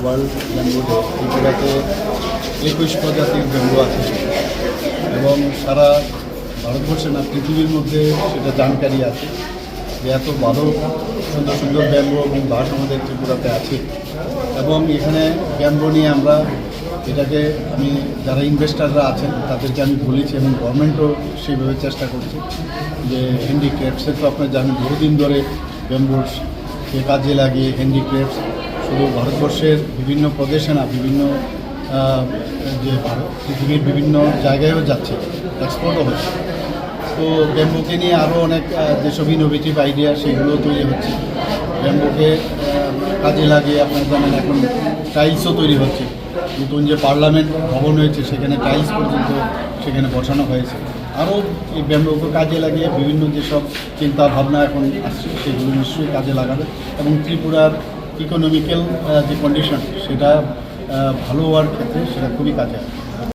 World bamboo day ত্রিপুরাতে 21 প্রজাতির bamboo আছে এবং সারা ভারতবর্ষে না পৃথিবীর মধ্যে সেটা জানকারি আছে যে এত ভালো সুন্দর সুন্দর ব্যাম্বু এবং বাঁশ আমাদের ত্রিপুরাতে আছে। এবং এখানে ব্যাম্বু নিয়ে আমরা এটাকে যারা ইনভেস্টাররা আছেন তাদেরকে আমি বলেছি এবং গভর্নমেন্টও সেইভাবে চেষ্টা করছে যে হ্যান্ডিক্রাফটসে তো আপনার জানেন বহুদিন ধরে ব্যাম্বুকে কাজে লাগিয়ে হ্যান্ডিক্রাফটস শুধু ভারতবর্ষের বিভিন্ন প্রদেশে না বিভিন্ন যে পৃথিবীর বিভিন্ন জায়গায়ও যাচ্ছে, এক্সপোর্টও হচ্ছে। তো ব্যাম্বুকে নিয়ে আরও অনেক যেসব ইনোভেটিভ আইডিয়া সেগুলো তৈরি হচ্ছে। ব্যাম্বুকে কাজে লাগিয়ে আপনার জানেন এখন টাইলসও তৈরি হচ্ছে। নতুন যে পার্লামেন্ট ভবন হয়েছে সেখানে টাইলস পর্যন্ত সেখানে বসানো হয়েছে। আরও এই ব্যাম্বুকে কাজে লাগিয়ে বিভিন্ন যেসব চিন্তা ভাবনা এখন আসছে সেগুলো নিশ্চয়ই কাজে লাগাবে এবং ত্রিপুরার ইকোনমিক্যাল যে কন্ডিশন সেটা ভালো হওয়ার ক্ষেত্রে সেটা খুবই কাজে আসবে।